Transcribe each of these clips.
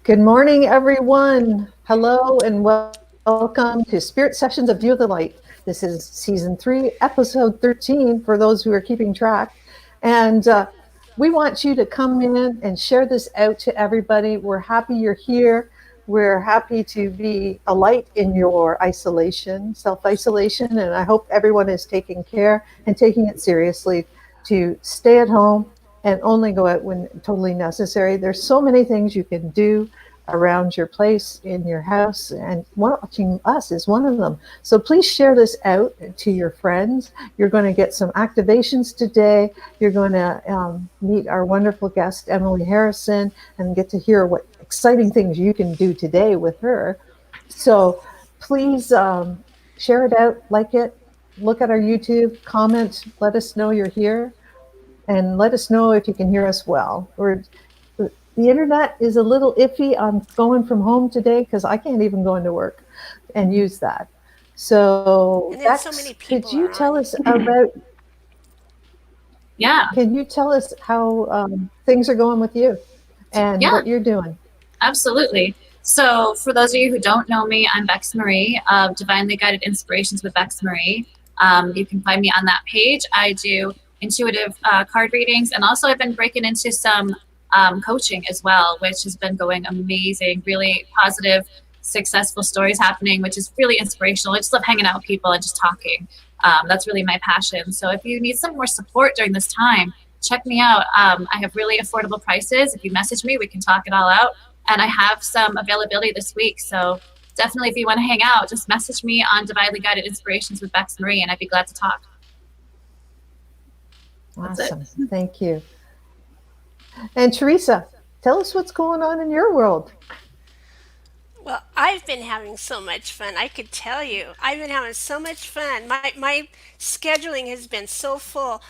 Good morning, everyone. Hello and welcome to Spirit Sessions of View of the Light. This is season 3, episode 13, for those who are keeping track. And we want you to come in and share this out to everybody. We're happy you're here. We're happy to be a light in your isolation, self-isolation, and I hope everyone is taking care and taking it seriously to stay at home and only go out when totally necessary. There's so many things you can do around your place, in your house, and watching us is one of them. So please share this out to your friends. You're going to get some activations today. You're going to meet our wonderful guest, Emily Harrison, and get to hear what exciting things you can do today with her. So please share it out, like it, look at our YouTube, comment, let us know you're here, and let us know if you can hear us well. The internet is a little iffy. I'm going from home today because I can't even go into work and use that. So, Bex, could you tell us about? Yeah. Can you tell us how things are going with you and what you're doing? Absolutely. So, for those of you who don't know me, I'm Bex Marie of Divinely Guided Inspirations with Bex Marie. You can find me on that page. I do intuitive card readings, and also I've been breaking into some coaching as well, which has been going amazing, really positive, successful stories happening, which is really inspirational. I just love hanging out with people and just talking. That's really my passion. So if you need some more support during this time, check me out. I have really affordable prices. If you message me, we can talk it all out. And I have some availability this week. So definitely if you want to hang out, just message me on Divinely Guided Inspirations with Bex Marie, and I'd be glad to talk. Awesome. Thank you. And Teresa, tell us what's going on in your world. Well, I've been having so much fun. I could tell you. I've been having so much fun. My scheduling has been so full.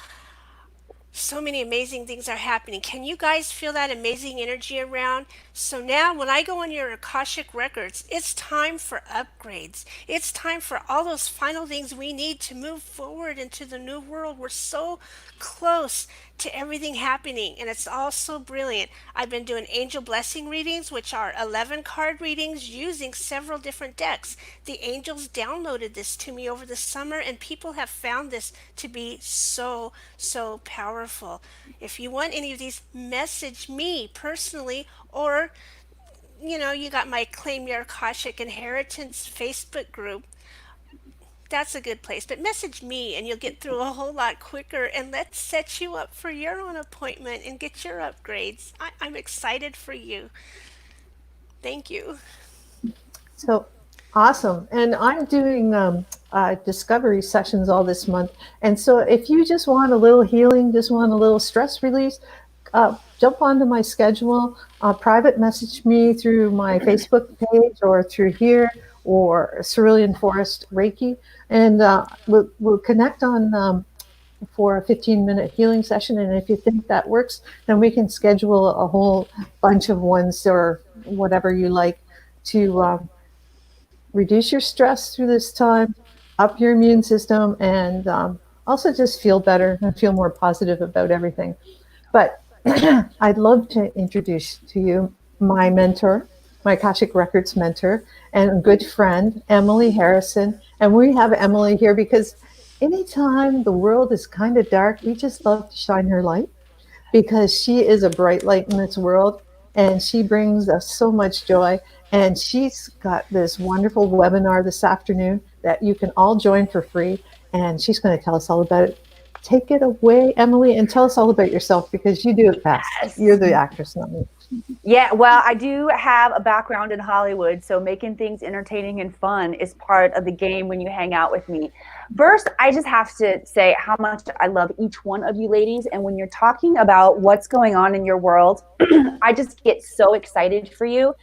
So many amazing things are happening. Can you guys feel that amazing energy around? So now when I go on your Akashic Records, it's time for upgrades. It's time for all those final things we need to move forward into the new world. We're so close to everything happening, and it's all so brilliant. I've been doing angel blessing readings, which are 11 card readings using several different decks. The angels downloaded this to me over the summer, and people have found this to be so powerful. If you want any of these, message me personally, or you got my Claim Your Akashic Inheritance Facebook group. That's a good place. But message me and you'll get through a whole lot quicker, and let's set you up for your own appointment and get your upgrades. I'm excited for you. Thank you. So awesome. And I'm doing discovery sessions all this month. And so if you just want a little healing, just want a little stress release, jump onto my schedule, private message me through my Facebook page or through here or Cerulean Forest Reiki. And we'll connect on for a 15-minute healing session. And if you think that works, then we can schedule a whole bunch of ones or whatever you like to reduce your stress through this time, up your immune system, and also just feel better and feel more positive about everything. But I'd love to introduce to you my mentor, my Akashic Records mentor, and a good friend, Emily Harrison. And we have Emily here because anytime the world is kind of dark, we just love to shine her light because she is a bright light in this world and she brings us so much joy. And she's got this wonderful webinar this afternoon that you can all join for free. And she's going to tell us all about it. Take it away, Emily, and tell us all about yourself because you do it best. Yes. You're the actress, not me. Yeah, well, I do have a background in Hollywood, so making things entertaining and fun is part of the game when you hang out with me. First, I just have to say how much I love each one of you ladies. And when you're talking about what's going on in your world, I just get so excited for you.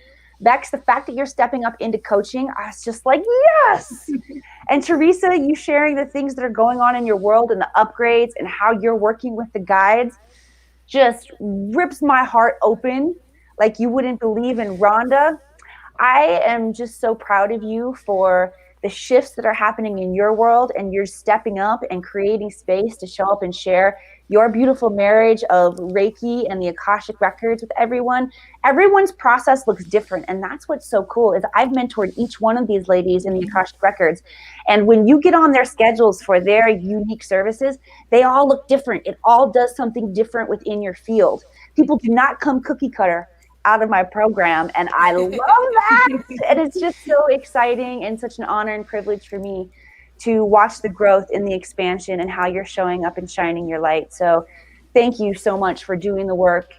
Bex, the fact that you're stepping up into coaching, I was just like, yes. And Teresa, you sharing the things that are going on in your world and the upgrades and how you're working with the guides just rips my heart open like you wouldn't believe. In Rhonda, I am just so proud of you for the shifts that are happening in your world, and you're stepping up and creating space to show up and share your beautiful marriage of Reiki and the Akashic Records with everyone. Everyone's process looks different. And that's what's so cool is I've mentored each one of these ladies in the Akashic Records. And when you get on their schedules for their unique services, they all look different. It all does something different within your field. People do not come cookie cutter out of my program. And I love that. And it's just so exciting and such an honor and privilege for me to watch the growth in the expansion and how you're showing up and shining your light. So thank you so much for doing the work.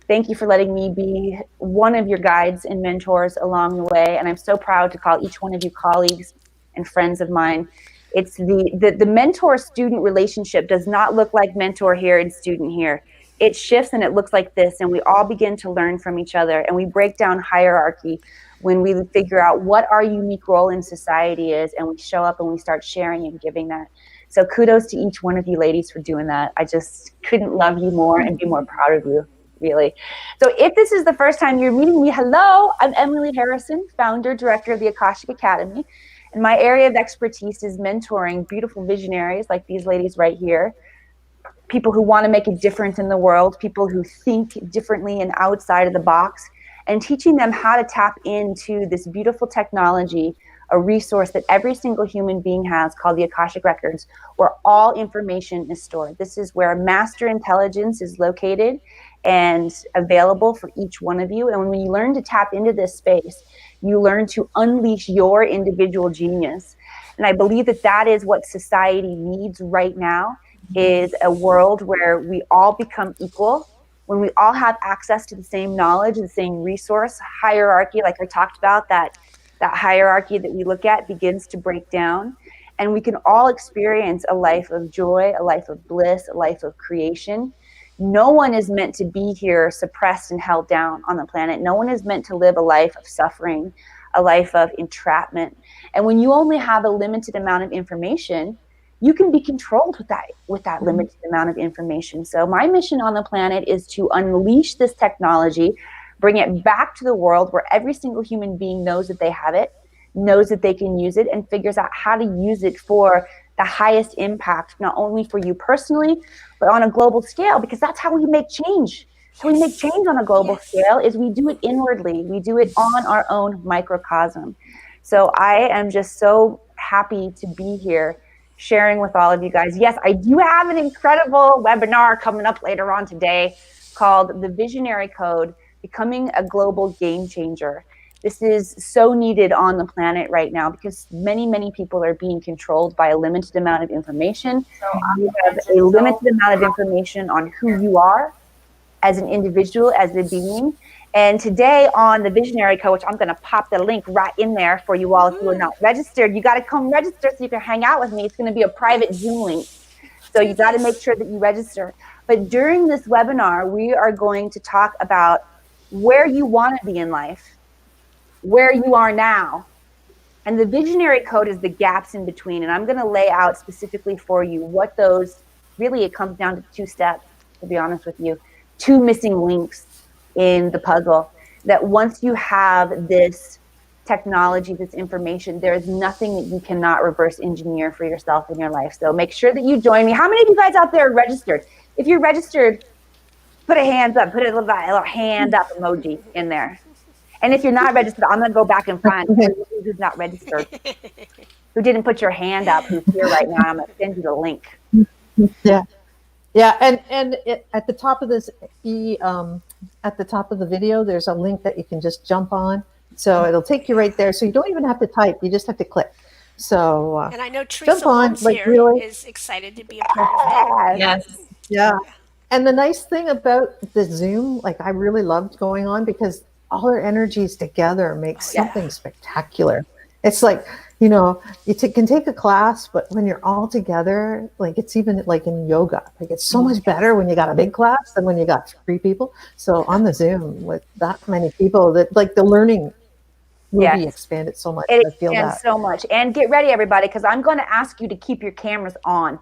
Thank you for letting me be one of your guides and mentors along the way. And I'm so proud to call each one of you colleagues and friends of mine. It's the mentor-student relationship does not look like mentor here and student here. It shifts and it looks like this, and we all begin to learn from each other, and we break down hierarchy when we figure out what our unique role in society is, and we show up and we start sharing and giving that. So kudos to each one of you ladies for doing that. I just couldn't love you more and be more proud of you, really. So if this is the first time you're meeting me, hello, I'm Emily Harrison, founder, director of the Akashic Academy. And my area of expertise is mentoring beautiful visionaries like these ladies right here, people who want to make a difference in the world, people who think differently and outside of the box, and teaching them how to tap into this beautiful technology, a resource that every single human being has called the Akashic Records, where all information is stored. This is where master intelligence is located and available for each one of you. And when you learn to tap into this space, you learn to unleash your individual genius. And I believe that that is what society needs right now, is a world where we all become equal, when we all have access to the same knowledge, the same resource. Hierarchy, like I talked about, that hierarchy that we look at begins to break down, and we can all experience a life of joy, a life of bliss, a life of creation. No one is meant to be here suppressed and held down on the planet. No one is meant to live a life of suffering, a life of entrapment. And when you only have a limited amount of information, you can be controlled with that limited amount of information. So my mission on the planet is to unleash this technology, bring it back to the world where every single human being knows that they have it, knows that they can use it, and figures out how to use it for the highest impact, not only for you personally, but on a global scale, because that's how we make change. How we make change on a global scale is we do it inwardly. We do it on our own microcosm. So I am just so happy to be here sharing with all of you guys. Yes, I do have an incredible webinar coming up later on today called The Visionary Code, Becoming a Global Game Changer. This is so needed on the planet right now because many, many people are being controlled by a limited amount of information. You have a limited amount of information on who you are as an individual, as a being. And today on the Visionary Code, which I'm going to pop the link right in there for you all. If you are not registered, you got to come register so you can hang out with me. It's going to be a private Zoom link. So you got to make sure that you register. But during this webinar, we are going to talk about where you want to be in life, where you are now. And the Visionary Code is the gaps in between. And I'm going to lay out specifically for you what those, really it comes down to 2 steps, to be honest with you, 2 missing links in the puzzle, that once you have this technology, this information, there is nothing that you cannot reverse engineer for yourself in your life. So make sure that you join me. How many of you guys out there are registered? If you're registered, put a hands up, put a little hand up emoji in there. And if you're not registered, I'm going to go back and find who's not registered, who didn't put your hand up, who's here right now. I'm going to send you the link. Yeah. Yeah, and at the top of this at the top of the video, there's a link that you can just jump on. So it'll take you right there. So you don't even have to type; you just have to click. So and I know Teresa Warren is excited to be a part of it. Yes. Yeah. And the nice thing about the Zoom, like I really loved going on because all our energies together make something spectacular. It's like, you know, you can take a class, but when you're all together, like it's even like in yoga, like it's so much better when you got a big class than when you got 3 people. So on the Zoom with that many people, that like the learning will be expanded so much. It I feel expands that so much. And get ready, everybody, because I'm going to ask you to keep your cameras on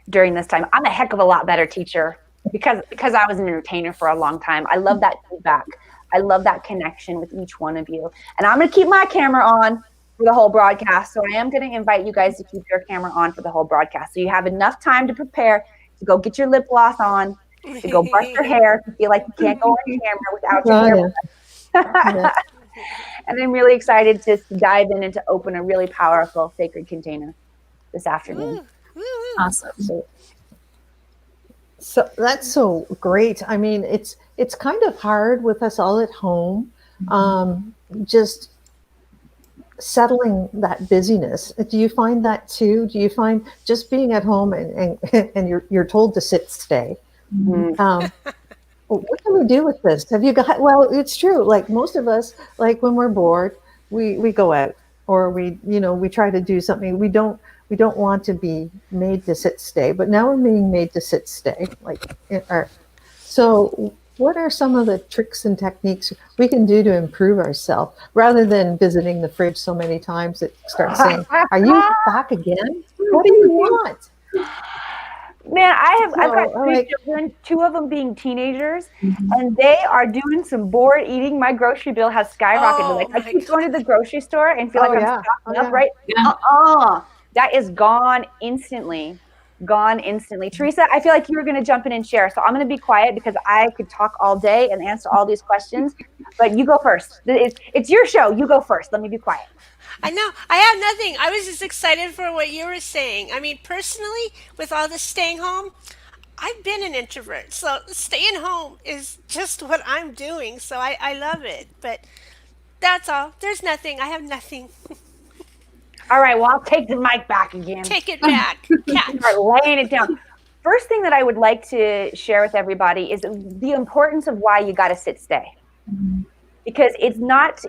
during this time. I'm a heck of a lot better teacher because I was an entertainer for a long time. I love that feedback. I love that connection with each one of you. And I'm going to keep my camera on for the whole broadcast. So I am going to invite you guys to keep your camera on for the whole broadcast. So you have enough time to prepare, to go get your lip gloss on, to go brush your hair, to feel like you can't go on camera without your hair. Oh, yeah. Yeah. And I'm really excited to dive in and to open a really powerful sacred container this afternoon. Awesome. So that's so great. I mean, it's kind of hard with us all at home, just settling that busyness. Do you find that too? Do you find just being at home and you're told to sit, stay? What can we do with this? Have you got? Well, it's true. Like most of us, like when we're bored, we go out or we try to do something. We don't want to be made to sit, stay. But now we're being made to sit, stay. So what are some of the tricks and techniques we can do to improve ourselves rather than visiting the fridge so many times that start saying, "Are you back again? What do you want?" Man, I've got three children, two of them being teenagers, and they are doing some bored eating. My grocery bill has skyrocketed. I keep going to the grocery store and feel like I'm stocking up, right? Yeah. That is gone instantly. Gone instantly. Teresa, I feel like you were going to jump in and share, so I'm going to be quiet because I could talk all day and answer all these questions, but you go first. It's your show. You go first. Let me be quiet. I know. I have nothing. I was just excited for what you were saying. I mean, personally, with all this staying home, I've been an introvert. So staying home is just what I'm doing. So I love it. But that's all. There's nothing. I have nothing. All right, well, I'll take the mic back again. Take it back. Start laying it down. First thing that I would like to share with everybody is the importance of why you got to sit, stay. Because it's not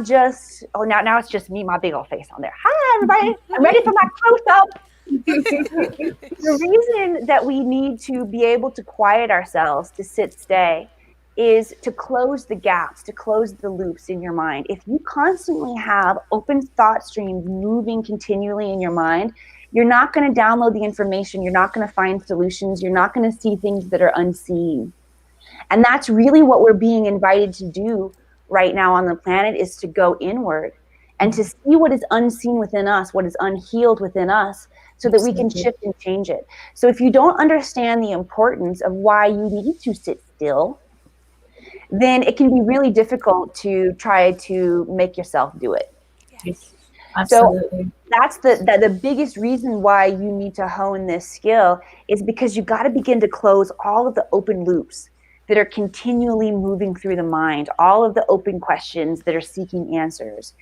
just, now it's just me, my big old face on there. Hi, everybody. I'm ready for my close-up. The reason that we need to be able to quiet ourselves, to sit, stay, is to close the gaps, to close the loops in your mind. If you constantly have open thought streams moving continually in your mind, you're not going to download the information. You're not going to find solutions. You're not going to see things that are unseen. And that's really what we're being invited to do right now on the planet, is to go inward and to see what is unseen within us, what is unhealed within us, so that we can shift and change it. So if you don't understand the importance of why you need to sit still, then it can be really difficult to try to make yourself do it. Yes, absolutely. So that's the biggest reason why you need to hone this skill, is because you got to begin to close all of the open loops that are continually moving through the mind, all of the open questions that are seeking answers.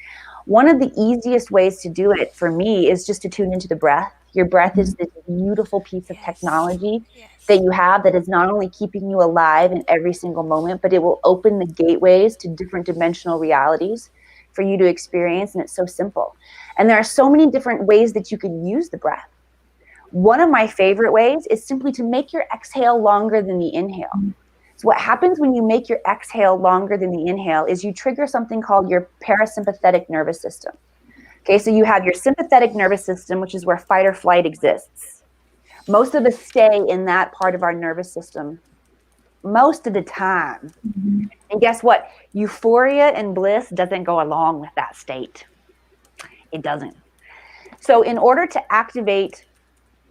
One of the easiest ways to do it for me is just to tune into the breath. Your breath is this beautiful piece of technology that you have that is not only keeping you alive in every single moment, but it will open the gateways to different dimensional realities for you to experience. And it's so simple. And there are so many different ways that you can use the breath. One of my favorite ways is simply to make your exhale longer than the inhale. So what happens when you make your exhale longer than the inhale is you trigger something called your parasympathetic nervous system. Okay, so you have your sympathetic nervous system, which is where fight or flight exists. Most of us stay in that part of our nervous system most of the time. And guess what? Euphoria and bliss doesn't go along with that state. It doesn't. So in order to activate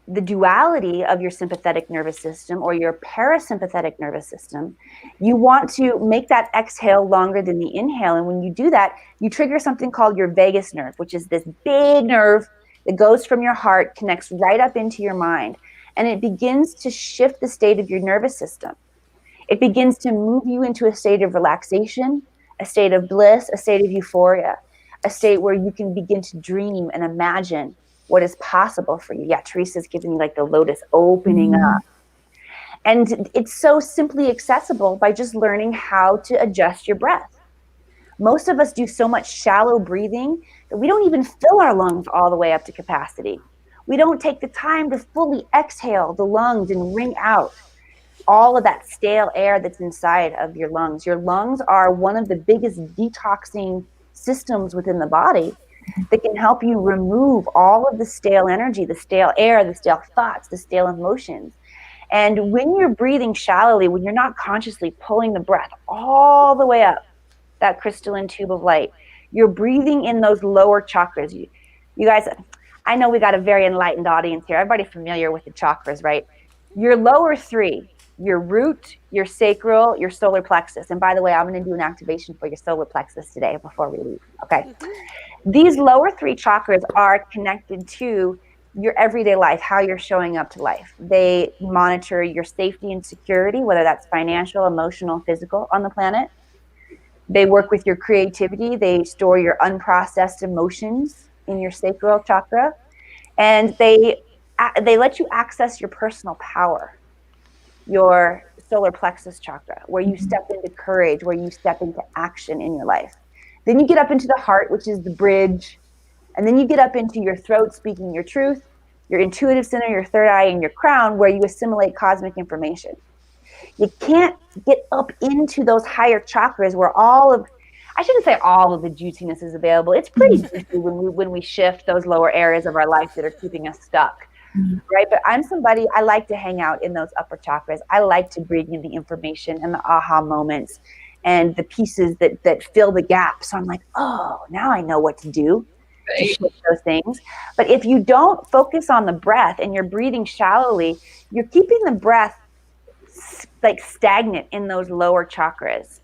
the duality of your sympathetic nervous system or your parasympathetic nervous system, you want to make that exhale longer than the inhale. And when you do that, you trigger something called your vagus nerve, which is this big nerve that goes from your heart, connects right up into your mind. And it begins to shift the state of your nervous system. It begins to move you into a state of relaxation, a state of bliss, a state of euphoria, a state where you can begin to dream and imagine what is possible for you. Yeah, Teresa's giving me like the lotus opening up. And it's so simply accessible by just learning how to adjust your breath. Most of us do so much shallow breathing that we don't even fill our lungs all the way up to capacity. We don't take the time to fully exhale the lungs and wring out all of that stale air that's inside of your lungs. Your lungs are one of the biggest detoxing systems within the body that can help you remove all of the stale energy, the stale air, the stale thoughts, the stale emotions. And when you're breathing shallowly, when you're not consciously pulling the breath all the way up that crystalline tube of light, you're breathing in those lower chakras. You guys, I know we got a very enlightened audience here. Everybody familiar with the chakras, right? Your lower three, your root, your sacral, your solar plexus. And by the way, I'm going to do an activation for your solar plexus today before we leave. Okay. These lower three chakras are connected to your everyday life, how you're showing up to life. They monitor your safety and security, whether that's financial, emotional, physical on the planet. They work with your creativity. They store your unprocessed emotions in your sacral chakra. And they let you access your personal power, your solar plexus chakra, where you step into courage, where you step into action in your life. Then you get up into the heart, which is the bridge. And then you get up into your throat, speaking your truth, your intuitive center, your third eye, and your crown, where you assimilate cosmic information. You can't get up into those higher chakras where I shouldn't say all of the juiciness is available. It's pretty juicy when we shift those lower areas of our life that are keeping us stuck, right? But I'm somebody, I like to hang out in those upper chakras. I like to bring in the information and the aha moments and the pieces that fill the gaps. So I'm like, oh, now I know what to do to shift those things. But if you don't focus on the breath and you're breathing shallowly, you're keeping the breath like stagnant in those lower chakras.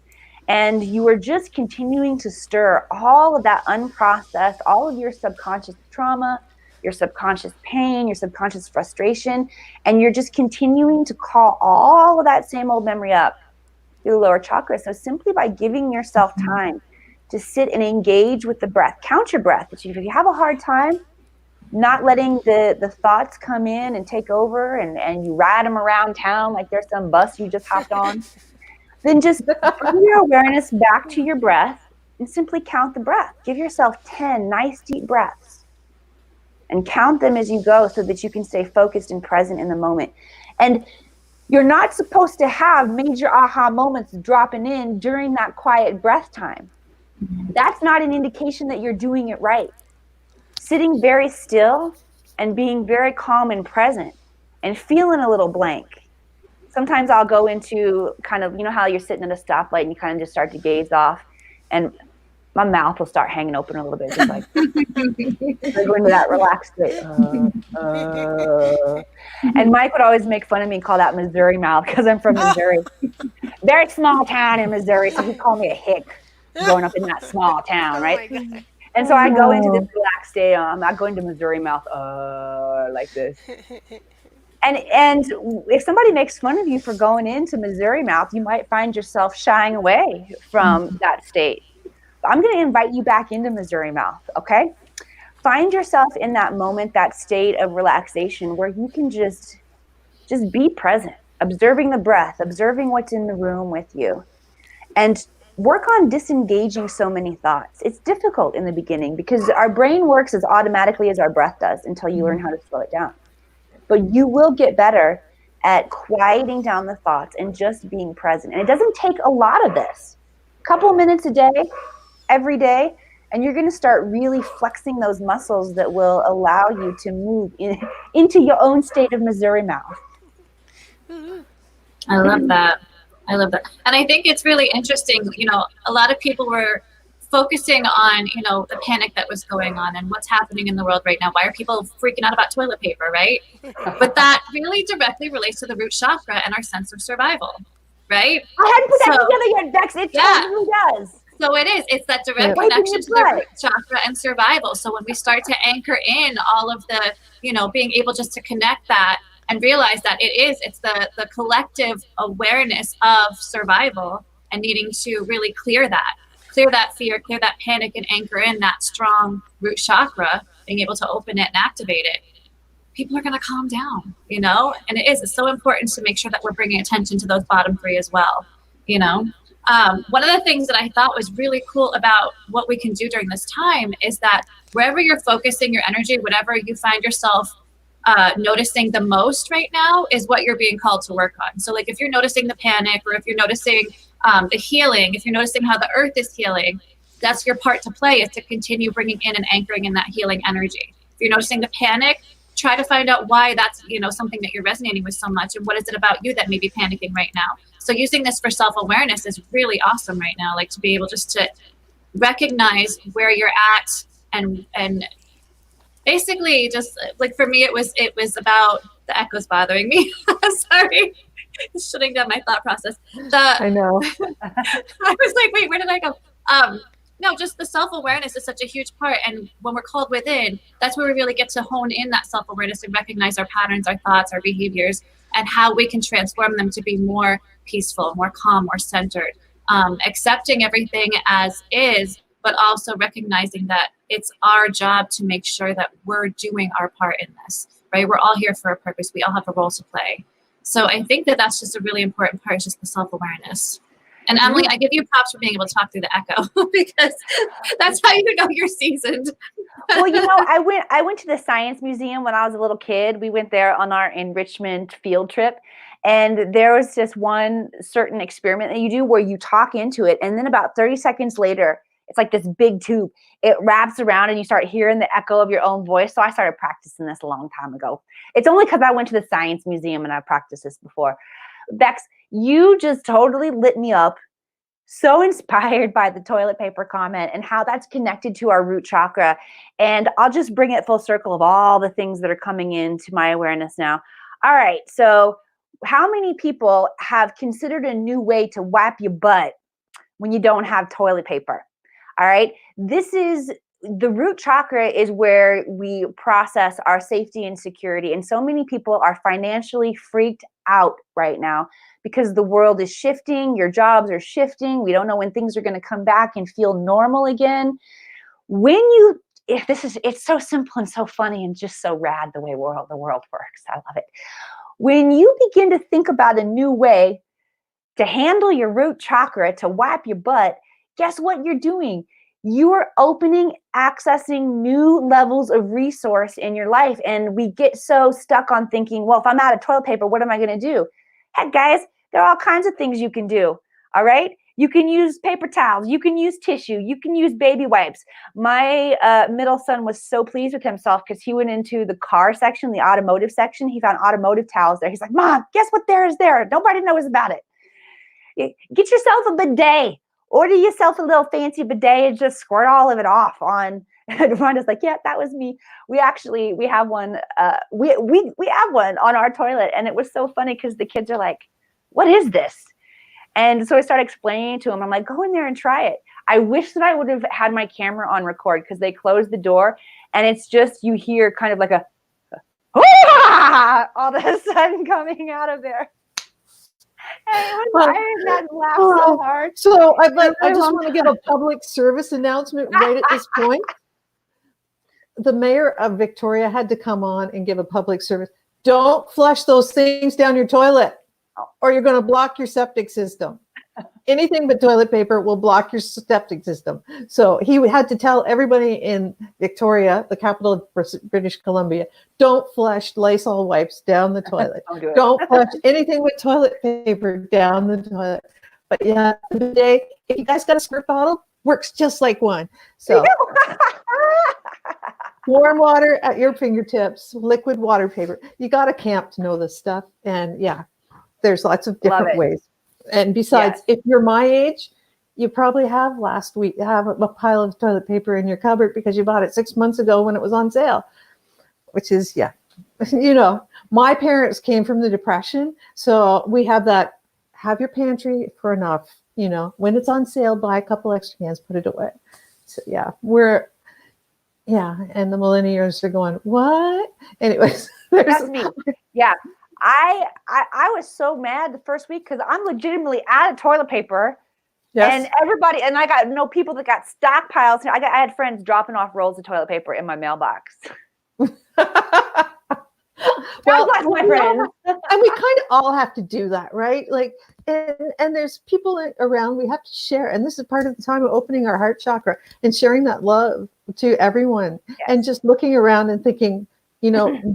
And you are just continuing to stir all of that unprocessed, all of your subconscious trauma, your subconscious pain, your subconscious frustration, and you're just continuing to call all of that same old memory up through the lower chakras. So simply by giving yourself time to sit and engage with the breath, count your breath. If you have a hard time, not letting the thoughts come in and take over and you ride them around town like there's some bus you just hopped on, then just bring your awareness back to your breath and simply count the breath. Give yourself 10 nice deep breaths and count them as you go so that you can stay focused and present in the moment. And you're not supposed to have major aha moments dropping in during that quiet breath time. That's not an indication that you're doing it right. Sitting very still and being very calm and present and feeling a little blank. Sometimes I'll go into kind of, you know how you're sitting at a stoplight and you kind of just start to gaze off and my mouth will start hanging open a little bit, just like I go into that relaxed state. And Mike would always make fun of me and call that Missouri mouth because I'm from Missouri. Very small town in Missouri, so he called me a hick growing up in that small town, right? And so I go into this relaxed state. I go into Missouri mouth like this. And if somebody makes fun of you for going into Missouri mouth, you might find yourself shying away from that state. I'm going to invite you back into Missouri mouth, okay? Find yourself in that moment, that state of relaxation where you can just be present, observing the breath, observing what's in the room with you, and work on disengaging so many thoughts. It's difficult in the beginning because our brain works as automatically as our breath does until you learn how to slow it down. But you will get better at quieting down the thoughts and just being present. And it doesn't take a lot of this. A couple minutes a day, every day, and you're going to start really flexing those muscles that will allow you to move into your own state of Missouri mouth. I love that. I love that. And I think it's really interesting, you know, a lot of people were focusing on, you know, the panic that was going on and what's happening in the world right now. Why are people freaking out about toilet paper, right? But that really directly relates to the root chakra and our sense of survival, right? I hadn't put that together yet, Bex. It totally does. So it is. It's that direct connection to the root chakra and survival. So when we start to anchor in all of the, you know, being able just to connect that and realize that it's the collective awareness of survival and needing to really clear that fear, clear that panic, and anchor in that strong root chakra, being able to open it and activate it, people are going to calm down, you know? And it's so important to make sure that we're bringing attention to those bottom three as well, you know? One of the things that I thought was really cool about what we can do during this time is that wherever you're focusing your energy, whatever you find yourself noticing the most right now is what you're being called to work on. So like if you're noticing the panic, or if you're noticing the healing, if you're noticing how the earth is healing, that's your part to play, is to continue bringing in and anchoring in that healing energy. If you're noticing the panic, try to find out why that's, you know, something that you're resonating with so much, and what is it about you that may be panicking right now. So using this for self-awareness is really awesome right now, like to be able just to recognize where you're at and basically just like for me it was about the echoes bothering me. Sorry. Shutting down my thought process. I know. I was like, wait, where did I go? No, just the self-awareness is such a huge part. And when we're called within, that's where we really get to hone in that self-awareness and recognize our patterns, our thoughts, our behaviors, and how we can transform them to be more peaceful, more calm, more centered, accepting everything as is, but also recognizing that it's our job to make sure that we're doing our part in this, right? We're all here for a purpose. We all have a role to play. So I think that that's just a really important part, is just the self-awareness. And Emily, I give you props for being able to talk through the echo because that's how you know you're seasoned. Well, I went to the Science Museum when I was a little kid. We went there on our enrichment field trip. And there was just one certain experiment that you do where you talk into it. And then about 30 seconds later, it's like this big tube. It wraps around and you start hearing the echo of your own voice. So I started practicing this a long time ago. It's only because I went to the Science Museum and I practiced this before. Bex, you just totally lit me up. So inspired by the toilet paper comment and how that's connected to our root chakra. And I'll just bring it full circle of all the things that are coming into my awareness now. All right. So how many people have considered a new way to wipe your butt when you don't have toilet paper? All right. This is the root chakra is where we process our safety and security. And so many people are financially freaked out right now because the world is shifting. Your jobs are shifting. We don't know when things are going to come back and feel normal again. It's so simple and so funny and just so rad the way the world works. I love it. When you begin to think about a new way to handle your root chakra, to wipe your butt, guess what you're doing? You are opening, accessing new levels of resource in your life. And we get so stuck on thinking, well, if I'm out of toilet paper, what am I going to do? Heck, guys, there are all kinds of things you can do. All right. You can use paper towels. You can use tissue. You can use baby wipes. My middle son was so pleased with himself because he went into the car section, the automotive section. He found automotive towels there. He's like, Mom, guess what there is there? Nobody knows about it. Get yourself a bidet. Order yourself a little fancy bidet and just squirt all of it off on. And Rhonda's like, yeah, that was me. We have one. We have one on our toilet. And it was so funny because the kids are like, what is this? And so I started explaining to him. I'm like, go in there and try it. I wish that I would have had my camera on record because they closed the door. And it's just, you hear kind of like a, all of a sudden coming out of there. I had laughed so hard. So I just want to give a public service announcement right at this point. The mayor of Victoria had to come on and give a public service. Don't flush those things down your toilet or you're going to block your septic system. Anything but toilet paper will block your septic system. So he had to tell everybody in Victoria, the capital of British Columbia, don't flush Lysol wipes down the toilet. Don't flush anything with toilet paper down the toilet. But yeah, today, if you guys got a squirt bottle, works just like one. So warm water at your fingertips, liquid water paper. You got to camp to know this stuff. And yeah, there's lots of different ways. And besides, if you're my age, you probably have a pile of toilet paper in your cupboard because you bought it 6 months ago when it was on sale, which is, my parents came from the Depression. So we have that, have your pantry for enough, when it's on sale, buy a couple extra cans, put it away. So yeah, and the millennials are going, what? Anyways. That's me. Yeah. I was so mad the first week because I'm legitimately out of toilet paper. Yes. And everybody, and I got people that got stockpiles. I had friends dropping off rolls of toilet paper in my mailbox. Well, my friends. And we kind of all have to do that, right? Like, and there's people around we have to share. And this is part of the time of opening our heart chakra and sharing that love to everyone. Yes. And just looking around and thinking,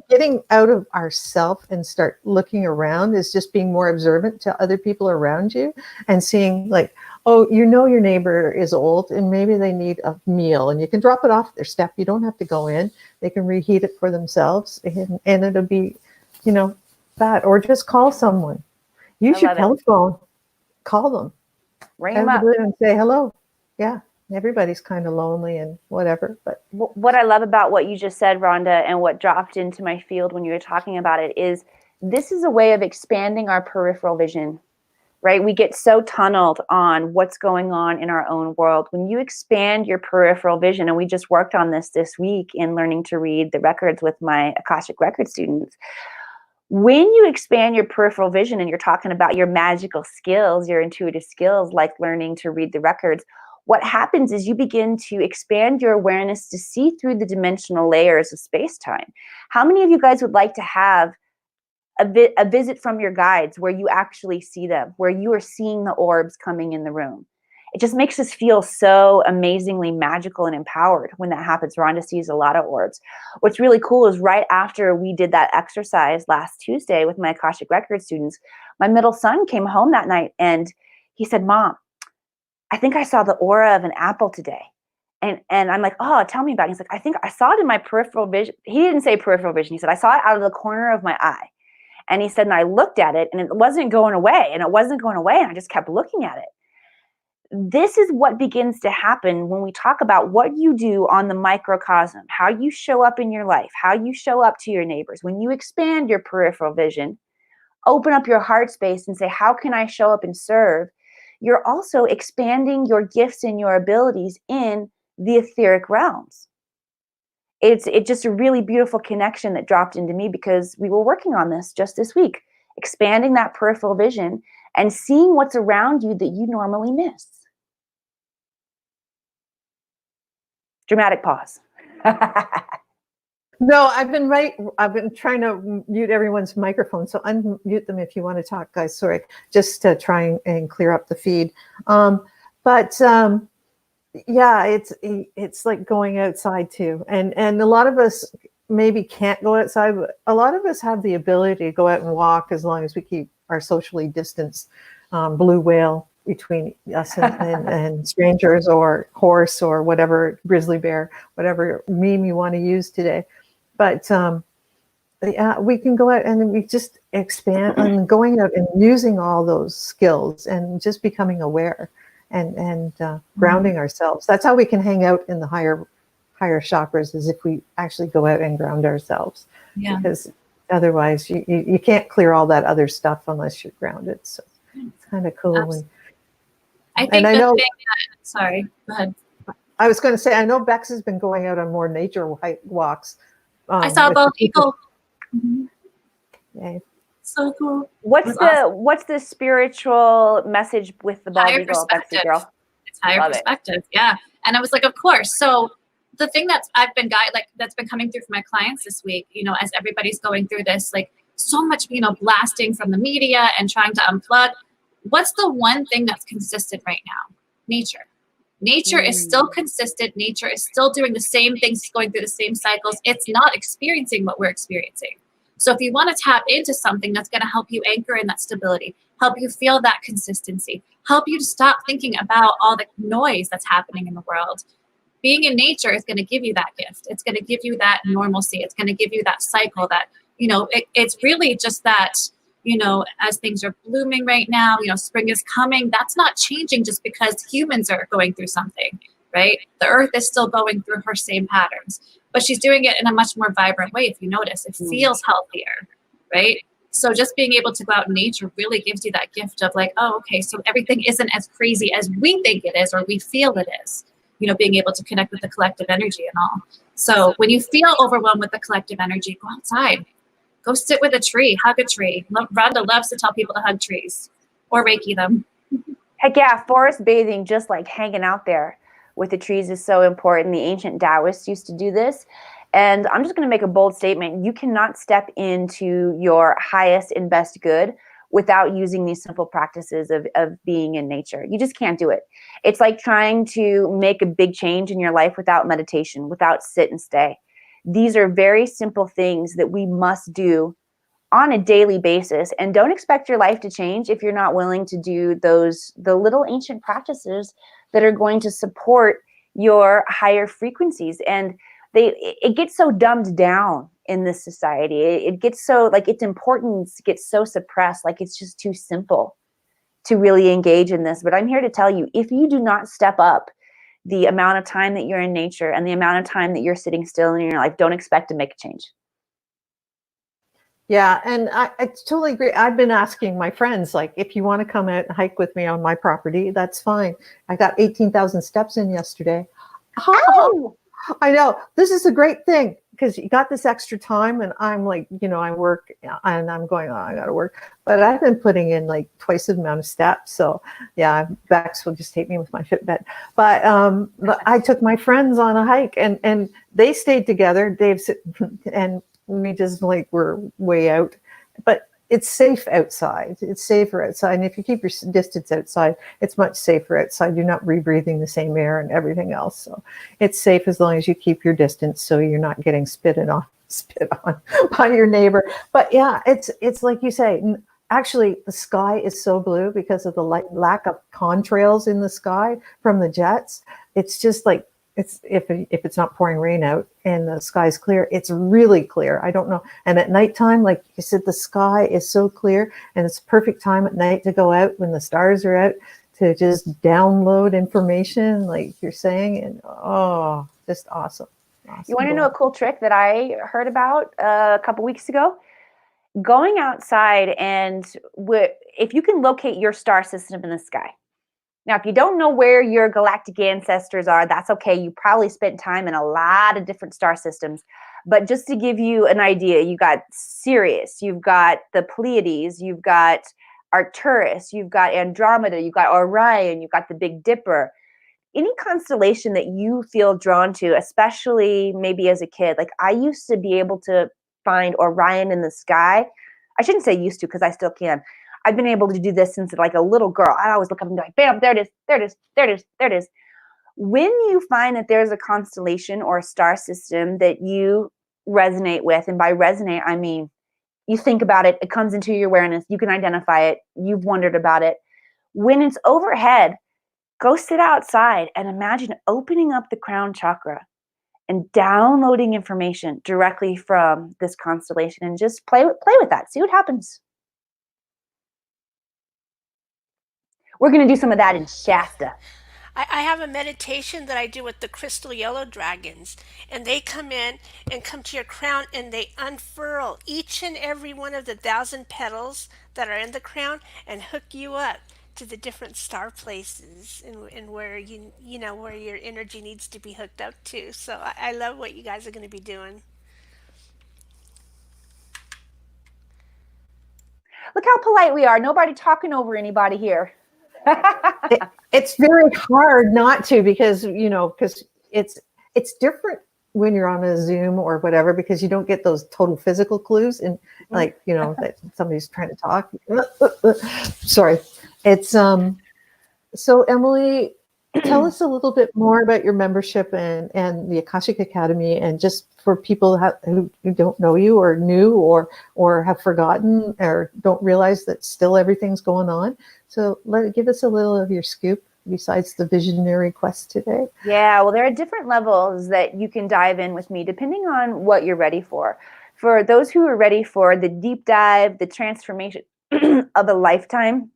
getting out of ourself and start looking around is just being more observant to other people around you and seeing like, oh, your neighbor is old and maybe they need a meal and you can drop it off their step. You don't have to go in. They can reheat it for themselves and it'll be, that, or just call someone. Use your telephone, call them. Ring them up. And say hello. Yeah. Everybody's kind of lonely and whatever. But what I love about what you just said, Rhonda, and what dropped into my field when you were talking about it is this is a way of expanding our peripheral vision, right? We get so tunneled on what's going on in our own world. When you expand your peripheral vision, and we just worked on this week in learning to read the records with my Akashic Records students, when you expand your peripheral vision and you're talking about your magical skills, your intuitive skills, like learning to read the records, what happens is you begin to expand your awareness to see through the dimensional layers of space-time. How many of you guys would like to have a visit from your guides where you actually see them, where you are seeing the orbs coming in the room? It just makes us feel so amazingly magical and empowered when that happens. Rhonda sees a lot of orbs. What's really cool is right after we did that exercise last Tuesday with my Akashic Records students, my middle son came home that night and he said, "Mom, I think I saw the aura of an apple today." And I'm like, "Oh, tell me about it." He's like, "I think I saw it in my peripheral vision." He didn't say peripheral vision. He said, "I saw it out of the corner of my eye." And he said, and I looked at it and it wasn't going away, and it wasn't going away. And I just kept looking at it. This is what begins to happen when we talk about what you do on the microcosm, how you show up in your life, how you show up to your neighbors. When you expand your peripheral vision, open up your heart space and say, how can I show up and serve? You're also expanding your gifts and your abilities in the etheric realms. It's just a really beautiful connection that dropped into me because we were working on this just this week, expanding that peripheral vision and seeing what's around you that you normally miss. Dramatic pause. No, I've been trying to mute everyone's microphone, so unmute them if you want to talk, guys. Sorry, just to try and clear up the feed. Yeah, it's like going outside too, and a lot of us maybe can't go outside, but a lot of us have the ability to go out and walk as long as we keep our socially distanced blue whale between us and strangers, or horse, or whatever, grizzly bear, whatever meme you want to use today. But yeah, we can go out and we just expand and going out and using all those skills and just becoming aware and grounding ourselves. That's how we can hang out in the higher chakras, is if we actually go out and ground ourselves. Yeah. Because otherwise you can't clear all that other stuff unless you're grounded. So it's kind of cool. Absolutely. I think sorry, go ahead. I was going to say, I know Bex has been going out on more nature walks. I saw a bald eagle. Yeah. So cool. What's the spiritual message with the bald eagle, Bexy girl? It's higher perspective. Yeah. And I was like, of course. So the thing that's that's been coming through for my clients this week, as everybody's going through this, like so much, blasting from the media and trying to unplug. What's the one thing that's consistent right now? Nature. Nature is still consistent. Nature is still doing the same things, going through the same cycles. It's not experiencing what we're experiencing. So if you want to tap into something that's going to help you anchor in that stability, help you feel that consistency, help you to stop thinking about all the noise that's happening in the world, being in nature is going to give you that gift. It's going to give you that normalcy. It's going to give you that cycle that, it's really just that, as things are blooming right now, spring is coming. That's not changing just because humans are going through something, right? The earth is still going through her same patterns, but she's doing it in a much more vibrant way. If you notice, it feels healthier, right? So just being able to go out in nature really gives you that gift of like, oh, okay, so everything isn't as crazy as we think it is or we feel it is, being able to connect with the collective energy and all. So when you feel overwhelmed with the collective energy, go outside. Go sit with a tree, hug a tree. Rhonda loves to tell people to hug trees or Reiki them. Heck yeah, forest bathing, just like hanging out there with the trees, is so important. The ancient Taoists used to do this. And I'm just going to make a bold statement. You cannot step into your highest and best good without using these simple practices of being in nature. You just can't do it. It's like trying to make a big change in your life without meditation, without sit and stay. These are very simple things that we must do on a daily basis, and don't expect your life to change if you're not willing to do the little ancient practices that are going to support your higher frequencies. And it gets so dumbed down in this society. It gets so, like, its importance gets so suppressed, like it's just too simple to really engage in this. But I'm here to tell you, if you do not step up the amount of time that you're in nature and the amount of time that you're sitting still in your life, don't expect to make a change. Yeah, and I totally agree. I've been asking my friends, like, if you want to come out and hike with me on my property, that's fine. I got 18,000 steps in yesterday. Oh, I know. This is a great thing because you got this extra time, and I'm like, I work and I'm going, oh, I got to work. But I've been putting in like twice the amount of steps. So, yeah, Bex will just take me with my Fitbit. But I took my friends on a hike, and they stayed together. Dave and we just like were way out. But it's safe outside. It's safer outside. And if you keep your distance outside, it's much safer outside. You're not rebreathing the same air and everything else. So it's safe as long as you keep your distance so you're not getting spit on by your neighbor. But yeah, it's like you say, actually the sky is so blue because of the lack of contrails in the sky from the jets. It's just like, it's if it's not pouring rain out and the sky's clear, it's really clear. I don't know. And at nighttime, like you said, the sky is so clear, and it's perfect time at night to go out when the stars are out to just download information, like you're saying. And oh, just awesome. You want to know a cool trick that I heard about a couple weeks ago? Going outside, and if you can locate your star system in the sky. Now, if you don't know where your galactic ancestors are, that's okay. You probably spent time in a lot of different star systems. But just to give you an idea, you got Sirius, you've got the Pleiades, you've got Arcturus, you've got Andromeda, you've got Orion, you've got the Big Dipper. Any constellation that you feel drawn to, especially maybe as a kid, like I used to be able to find Orion in the sky. I shouldn't say used to because I still can. I've been able to do this since like a little girl. I always look up and be like, bam, there it is, there it is, there it is, there it is. When you find that there's a constellation or a star system that you resonate with, and by resonate, I mean you think about it, it comes into your awareness, you can identify it, you've wondered about it. When it's overhead, go sit outside and imagine opening up the crown chakra and downloading information directly from this constellation, and just play with that. See what happens. We're going to do some of that in Shasta. I have a meditation that I do with the crystal yellow dragons, and they come in and come to your crown, and they unfurl each and every one of the 1,000 petals that are in the crown and hook you up to the different star places and where you know where your energy needs to be hooked up to. So I love what you guys are going to be doing. Look how polite we are. Nobody talking over anybody here. It's very hard not to, because it's different when you're on a Zoom or whatever, because you don't get those total physical clues, and like that somebody's trying to talk. Sorry. It's so Emily, tell us a little bit more about your membership and the Akashic Academy, and just for people who don't know you or new or have forgotten or don't realize that still everything's going on. So give us a little of your scoop besides the visionary quest today. Yeah, well, there are different levels that you can dive in with me depending on what you're ready for. For those who are ready for the deep dive, the transformation of a lifetime,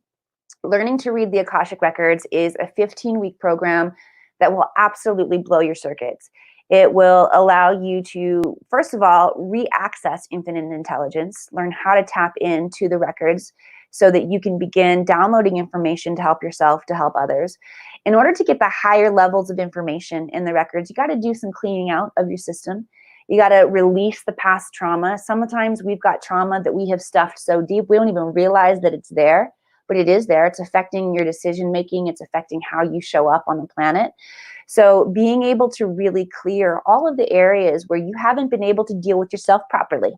learning to read the Akashic Records is a 15-week program that will absolutely blow your circuits. It will allow you to, first of all, re-access infinite intelligence, learn how to tap into the records so that you can begin downloading information to help yourself, to help others. In order to get the higher levels of information in the records, you got to do some cleaning out of your system. You got to release the past trauma. Sometimes we've got trauma that we have stuffed so deep, we don't even realize that it's there, but it is there. It's affecting your decision making. It's affecting how you show up on the planet. So being able to really clear all of the areas where you haven't been able to deal with yourself properly,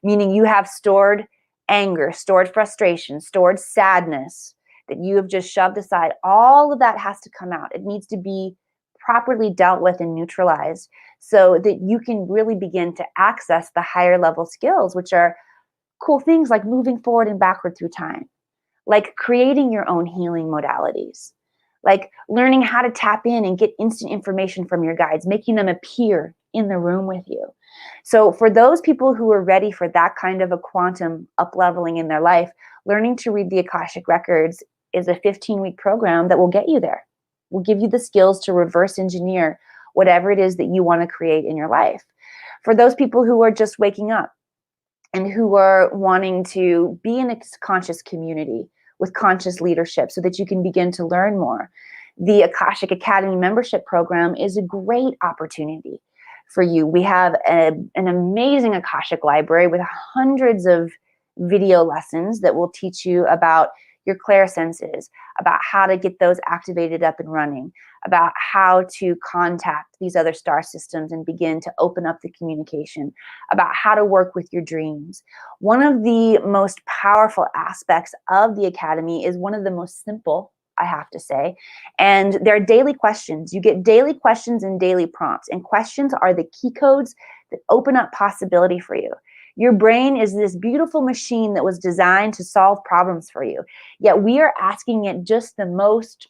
meaning you have stored anger, stored frustration, stored sadness that you have just shoved aside, all of that has to come out. It needs to be properly dealt with and neutralized so that you can really begin to access the higher level skills, which are cool things like moving forward and backward through time, like creating your own healing modalities, like learning how to tap in and get instant information from your guides, making them appear in the room with you. So for those people who are ready for that kind of a quantum up-leveling in their life, learning to read the Akashic Records is a 15-week program that will get you there. Will give you the skills to reverse engineer whatever it is that you want to create in your life. For those people who are just waking up, and who are wanting to be in a conscious community with conscious leadership so that you can begin to learn more. The Akashic Academy membership program is a great opportunity for you. We have an amazing Akashic library with hundreds of video lessons that will teach you about your clairsenses, about how to get those activated up and running, about how to contact these other star systems and begin to open up the communication, about how to work with your dreams. One of the most powerful aspects of the Academy is one of the most simple, I have to say, and they're daily questions. You get daily questions and daily prompts, and questions are the key codes that open up possibility for you. Your brain is this beautiful machine that was designed to solve problems for you. Yet we are asking it just the most,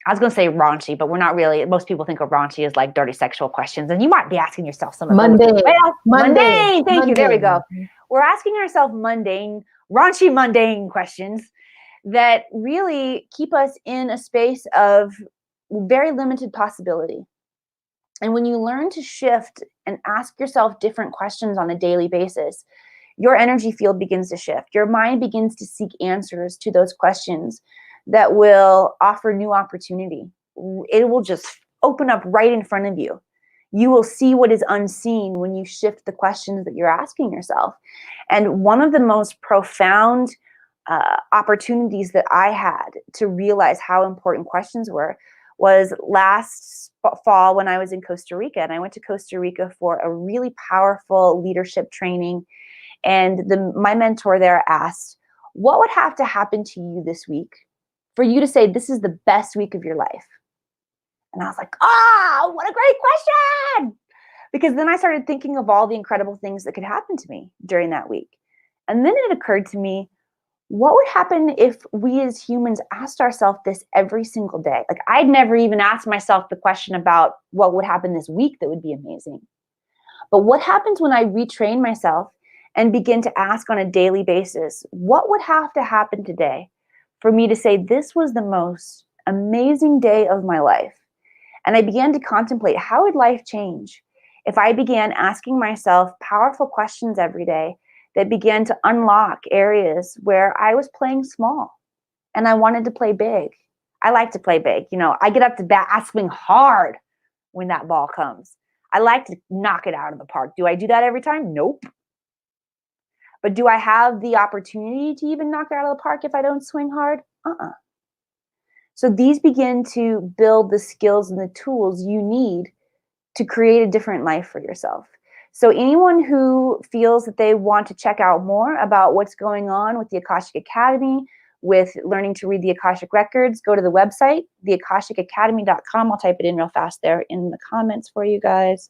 I was going to say raunchy, but we're not really. Most people think of raunchy as like dirty sexual questions. And you might be asking yourself some of those. Mundane. Well, Mundane. Thank you. There we go. Mundane. We're asking ourselves raunchy, mundane questions that really keep us in a space of very limited possibility. And when you learn to shift and ask yourself different questions on a daily basis, your energy field begins to shift. Your mind begins to seek answers to those questions that will offer new opportunity. It will just open up right in front of you. You will see what is unseen when you shift the questions that you're asking yourself. And one of the most profound opportunities that I had to realize how important questions were was last fall when I was in Costa Rica. And I went to Costa Rica for a really powerful leadership training. And my mentor there asked, what would have to happen to you this week for you to say this is the best week of your life? And I was like, what a great question. Because then I started thinking of all the incredible things that could happen to me during that week. And then it occurred to me, what would happen if we as humans asked ourselves this every single day? Like, I'd never even asked myself the question about what would happen this week that would be amazing. But what happens when I retrain myself and begin to ask on a daily basis, what would have to happen today for me to say this was the most amazing day of my life? And I began to contemplate, how would life change if I began asking myself powerful questions every day that began to unlock areas where I was playing small and I wanted to play big. I like to play big. You know, I get up to bat, I swing hard when that ball comes. I like to knock it out of the park. Do I do that every time? Nope. But do I have the opportunity to even knock it out of the park if I don't swing hard? So these begin to build the skills and the tools you need to create a different life for yourself. So anyone who feels that they want to check out more about what's going on with the Akashic Academy, with learning to read the Akashic Records, go to the website, theakashicacademy.com. I'll type it in real fast there in the comments for you guys.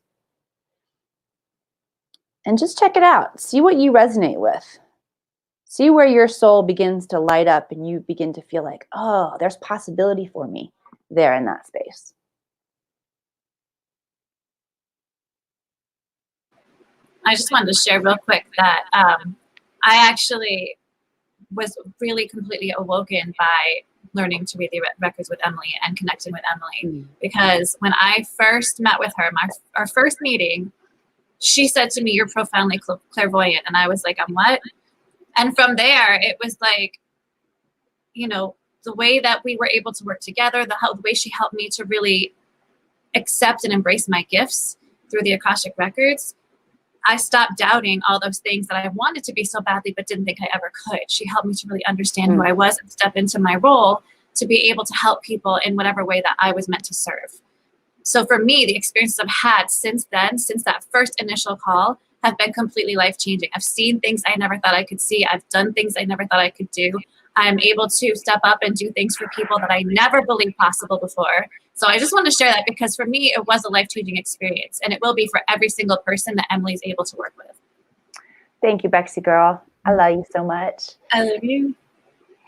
And just check it out. See what you resonate with. See where your soul begins to light up and you begin to feel like, oh, there's possibility for me there in that space. I just wanted to share real quick that I actually was really completely awoken by learning to read the records with Emily and connecting with Emily. Because when I first met with her, our first meeting, she said to me, "You're profoundly clairvoyant." And I was like, "I'm what?" And from there, it was like, you know, the way that we were able to work together, the way she helped me to really accept and embrace my gifts through the Akashic Records, I stopped doubting all those things that I wanted to be so badly, but didn't think I ever could. She helped me to really understand who I was and step into my role to be able to help people in whatever way that I was meant to serve. So for me, the experiences I've had since then, since that first initial call, have been completely life-changing. I've seen things I never thought I could see. I've done things I never thought I could do. I'm able to step up and do things for people that I never believed possible before. So I just want to share that because for me, it was a life-changing experience, and it will be for every single person that Emily's able to work with. Thank you, Bexy girl. I love you so much. I love you.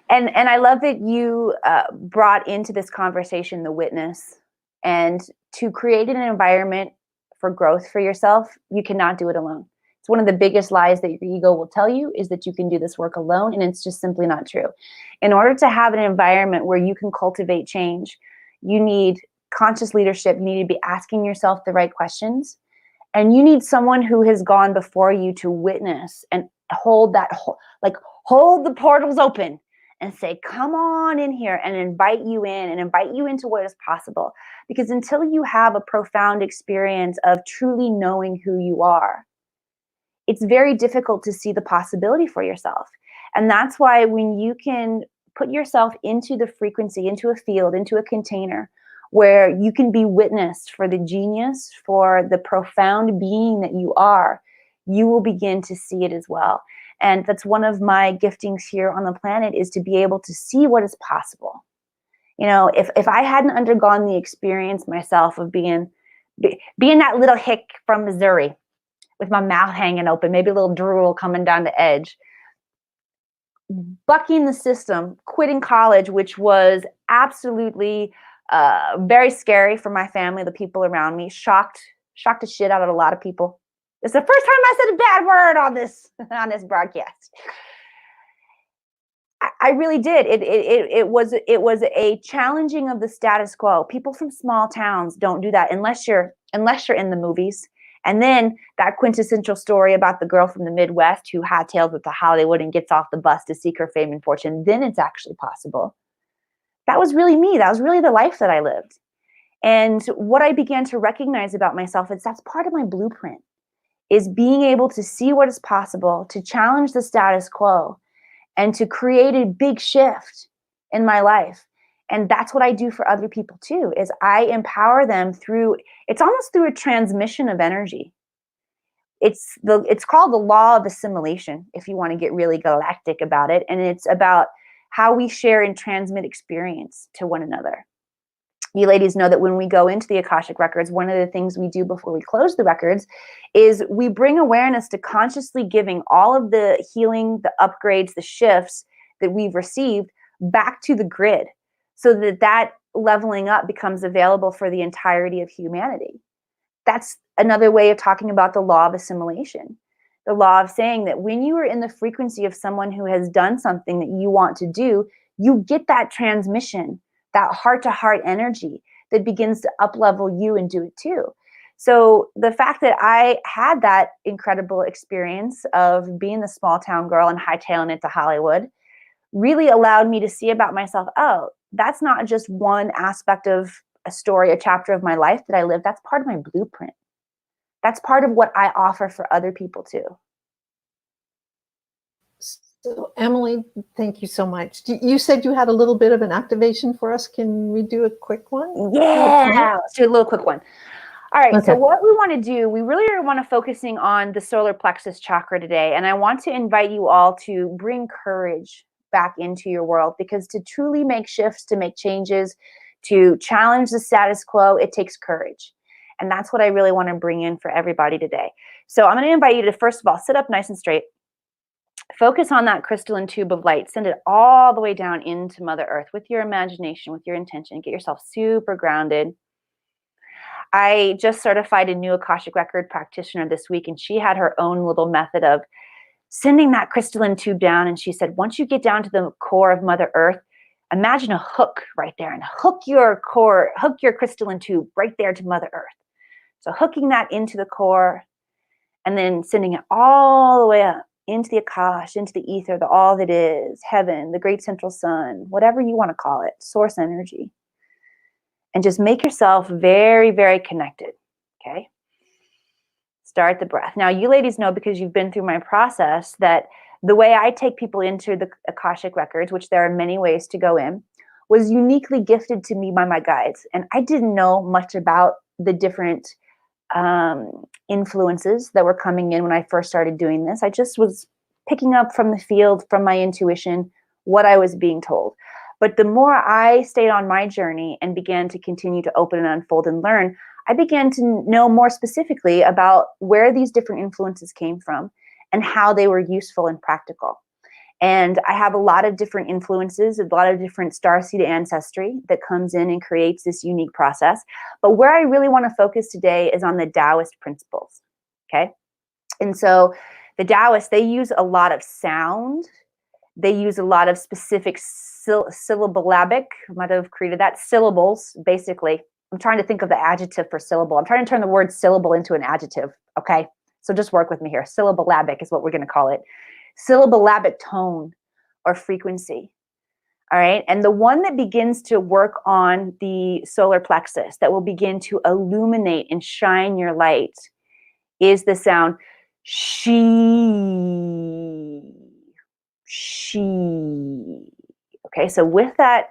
And I love that you brought into this conversation the witness, and to create an environment for growth for yourself, you cannot do it alone. It's one of the biggest lies that your ego will tell you is that you can do this work alone, and it's just simply not true. In order to have an environment where you can cultivate change, you need conscious leadership. You need to be asking yourself the right questions And you need someone who has gone before you to witness and hold the portals open and say, come on in here, and invite you in and invite you into what is possible. Because until you have a profound experience of truly knowing who you are, it's very difficult to see the possibility for yourself. And that's why when you can put yourself into the frequency, into a field, into a container where you can be witnessed for the genius, for the profound being that you are, you will begin to see it as well. And that's one of my giftings here on the planet, is to be able to see what is possible. You know, if I hadn't undergone the experience myself of being that little hick from Missouri with my mouth hanging open, maybe a little drool coming down the edge, bucking the system, quitting college, which was absolutely very scary for my family, the people around me, shocked the shit out of a lot of people. It's the first time I said a bad word on this broadcast. I really did. It was a challenging of the status quo. People from small towns don't do that unless you're in the movies. And then that quintessential story about the girl from the Midwest who hightails it to Hollywood and gets off the bus to seek her fame and fortune, then it's actually possible. That was really me. That was really the life that I lived. And what I began to recognize about myself is that's part of my blueprint, is being able to see what is possible, to challenge the status quo, and to create a big shift in my life. And that's what I do for other people too, is I empower them it's almost through a transmission of energy. It's called the law of assimilation, if you want to get really galactic about it. And it's about how we share and transmit experience to one another. You ladies know that when we go into the Akashic Records, one of the things we do before we close the records is we bring awareness to consciously giving all of the healing, the upgrades, the shifts that we've received back to the grid, so that leveling up becomes available for the entirety of humanity. That's another way of talking about the law of assimilation. The law of saying that when you are in the frequency of someone who has done something that you want to do, you get that transmission, that heart-to-heart energy that begins to up-level you and do it too. So the fact that I had that incredible experience of being the small town girl and hightailing it to Hollywood really allowed me to see about myself, oh, that's not just one aspect of a story, a chapter of my life that I live. That's part of my blueprint. That's part of what I offer for other people too. So Emily, thank you so much. You said you had a little bit of an activation for us. Can we do a quick one? Yeah, let's do a little quick one. All right, Okay. So what we want to do, we really want to focusing on the solar plexus chakra today. And I want to invite you all to bring courage back into your world, because to truly make shifts, to make changes, to challenge the status quo, it takes courage. And that's what I really want to bring in for everybody today. So I'm going to invite you to, first of all, sit up nice and straight. Focus on that crystalline tube of light. Send it all the way down into Mother Earth with your imagination, with your intention. Get yourself super grounded. I just certified a new Akashic Record practitioner this week, and she had her own little method of sending that crystalline tube down. And she said, once you get down to the core of Mother Earth, imagine a hook right there, and hook your crystalline tube right there to Mother Earth. So hooking that into the core and then sending it all the way up into the Akash, into the ether, the all that is, heaven, the great central sun, whatever you want to call it, source energy. And just make yourself very, very connected, okay? Start the breath. Now, you ladies know, because you've been through my process, that the way I take people into the Akashic Records, which there are many ways to go in, was uniquely gifted to me by my guides. And I didn't know much about the different influences that were coming in when I first started doing this. I just was picking up from the field, from my intuition, what I was being told. But the more I stayed on my journey and began to continue to open and unfold and learn, I began to know more specifically about where these different influences came from and how they were useful and practical. And I have a lot of different influences, a lot of different starseed ancestry that comes in and creates this unique process. But where I really want to focus today is on the Taoist principles, okay? And so the Taoists, they use a lot of sound. They use a lot of specific syllabic, I might have created that, syllables, basically. I'm trying to think of the adjective for syllable. I'm trying to turn the word syllable into an adjective. Okay. So just work with me here. Syllabic is what we're going to call it. Syllabic tone or frequency. All right. And the one that begins to work on the solar plexus, that will begin to illuminate and shine your light, is the sound she. Okay. So with that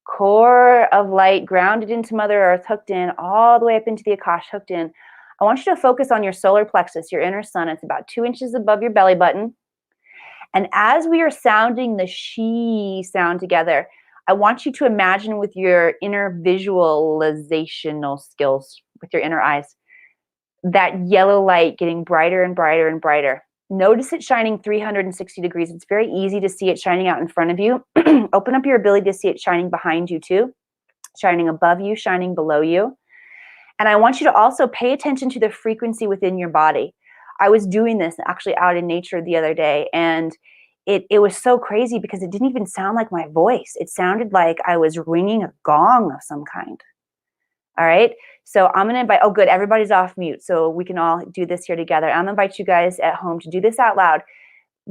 core of light grounded into Mother Earth, hooked in, all the way up into the Akash, hooked in, I want you to focus on your solar plexus, your inner sun. It's about 2 inches above your belly button. And as we are sounding the she sound together, I want you to imagine with your inner visualizational skills, with your inner eyes, that yellow light getting brighter and brighter and brighter. Notice it shining 360 degrees. It's very easy to see it shining out in front of you. Open up your ability to see it shining behind you too, shining above you, shining below you. And I want you to also pay attention to the frequency within your body. I was doing this actually out in nature the other day, and it was so crazy because it didn't even sound like my voice. It sounded like I was ringing a gong of some kind. All right. So I'm going to invite, oh, good. Everybody's off mute. So we can all do this here together. I'm going to invite you guys at home to do this out loud.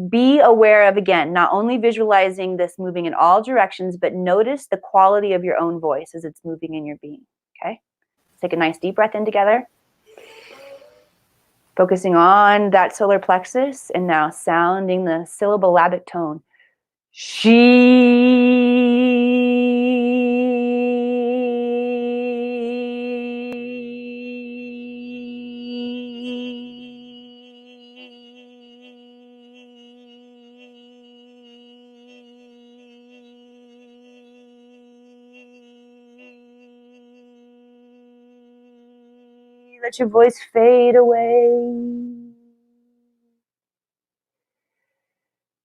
Be aware of, again, not only visualizing this moving in all directions, but notice the quality of your own voice as it's moving in your being. Okay. Take a nice deep breath in together. Focusing on that solar plexus and now sounding the syllabic tone. Let your voice fade away.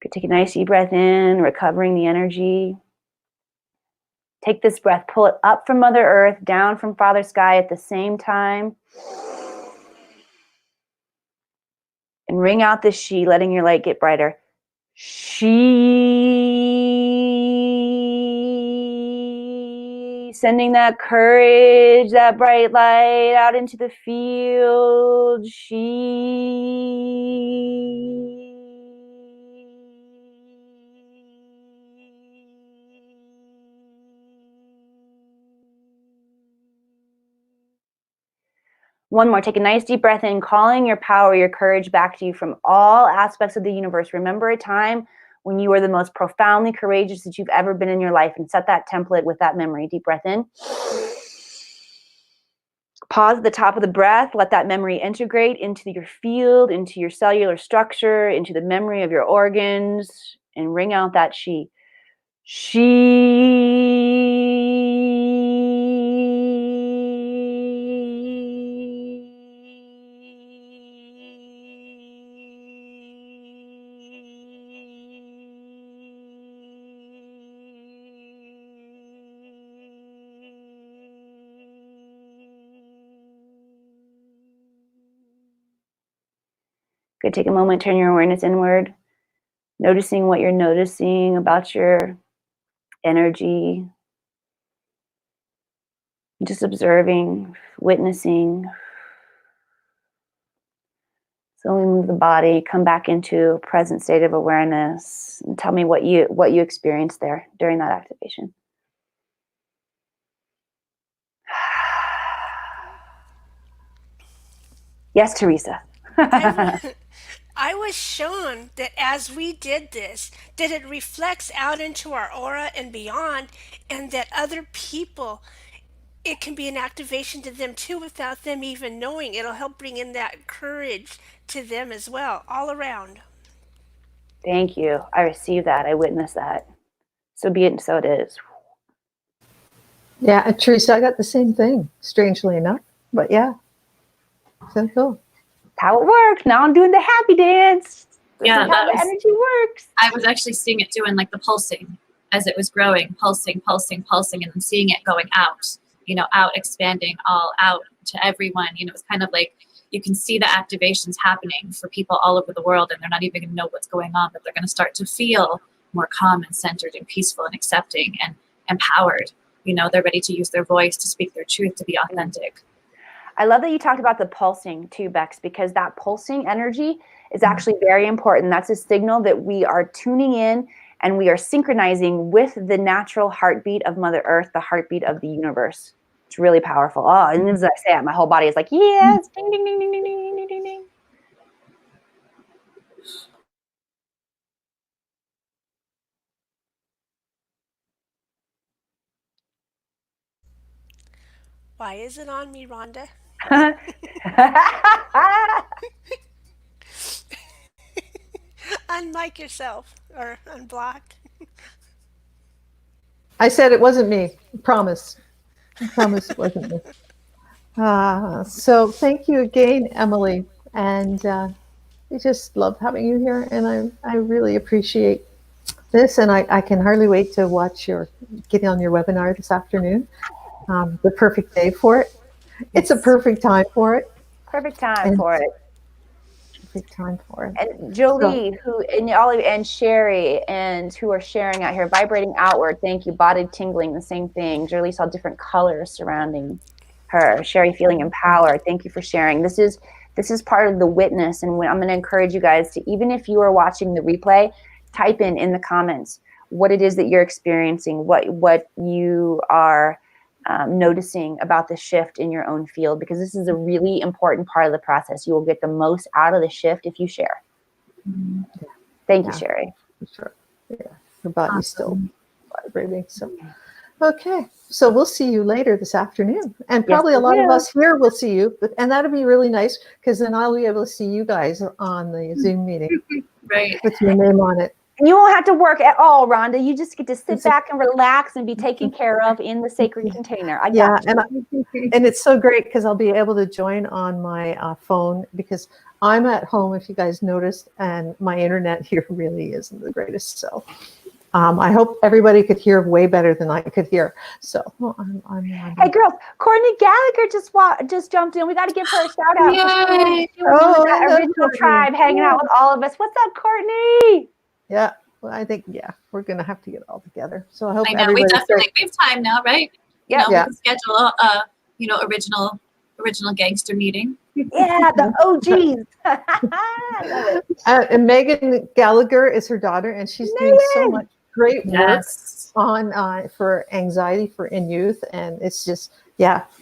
Good. Take a nice deep breath in, recovering the energy. Take this breath, pull it up from Mother Earth, down from Father Sky at the same time. And ring out the she, letting your light get brighter. She, sending that courage, that bright light out into the field. She. One more. Take a nice deep breath in, calling your power, your courage back to you from all aspects of the universe. Remember a time when you were the most profoundly courageous that you've ever been in your life, and set that template with that memory. Deep breath in. Pause at the top of the breath. Let that memory integrate into your field, into your cellular structure, into the memory of your organs, and ring out that she. She. Good. Take a moment, turn your awareness inward, noticing what you're noticing about your energy, just observing, witnessing. Slowly move the body, come back into a present state of awareness, and tell me what you experienced there during that activation. Yes, Teresa. I was shown that as we did this, that it reflects out into our aura and beyond, and that other people, it can be an activation to them too without them even knowing. It'll help bring in that courage to them as well, all around. Thank you. I received that. I witnessed that. So be it and so it is. Yeah, Teresa, I got the same thing, strangely enough. But yeah, so cool. How it works. Now I'm doing the happy dance. This Yeah, is how the energy works. I was actually seeing it doing like the pulsing as it was growing, pulsing, pulsing, pulsing, and then seeing it going out, out, expanding all out to everyone. It's kind of like you can see the activations happening for people all over the world, and they're not even going to know what's going on, but they're going to start to feel more calm and centered and peaceful and accepting and empowered, they're ready to use their voice, to speak their truth, to be authentic. I love that you talked about the pulsing too, Bex, because that pulsing energy is actually very important. That's a signal that we are tuning in and we are synchronizing with the natural heartbeat of Mother Earth, the heartbeat of the universe. It's really powerful. Oh, and as I say it, my whole body is like, yes, ding, ding, ding, ding, ding, ding, ding, ding, ding. Why is it on me, Rhonda? Unmic yourself or unblock. I said it wasn't me. Promise. I promise it wasn't me. So thank you again, Emily. And I just love having you here. And I really appreciate this. And I can hardly wait to watch get on your webinar this afternoon. The perfect day for it. It's a perfect time for it. Perfect time for it. Perfect time for it. And Jolie, and Sherry, and who are sharing out here, vibrating outward. Thank you. Body tingling, the same thing. Jolie saw different colors surrounding her. Sherry feeling empowered. Thank you for sharing. This is part of the witness, and I'm going to encourage you guys to, even if you are watching the replay, type in the comments what it is that you're experiencing, what you are noticing about the shift in your own field, because this is a really important part of the process. You will get the most out of the shift if you share. Thank you, Sherry. For sure. Yeah, her body's still vibrating. So, okay. So we'll see you later this afternoon, and probably a lot of us here will see you. And that'll be really nice, because then I'll be able to see you guys on the Zoom meeting, Right? With your name on it. And you won't have to work at all, Rhonda. You just get to sit back and relax and be taken care of in the sacred container. I got you. And it's so great because I'll be able to join on my phone, because I'm at home, if you guys noticed, and my internet here really isn't the greatest. So I hope everybody could hear way better than I could hear. So hey, girls, Courtney Gallagher just jumped in. We got to give her a shout out. Yay. She was in that original tribe hanging out with all of us. What's up, Courtney? Yeah, well, I think we're gonna have to get all together. So I hope we have time now, right? Yeah, we can schedule a original gangster meeting. Yeah, the OGs. I love it. And Megan Gallagher is her daughter, and she's doing so much great work on for anxiety in youth, and it's just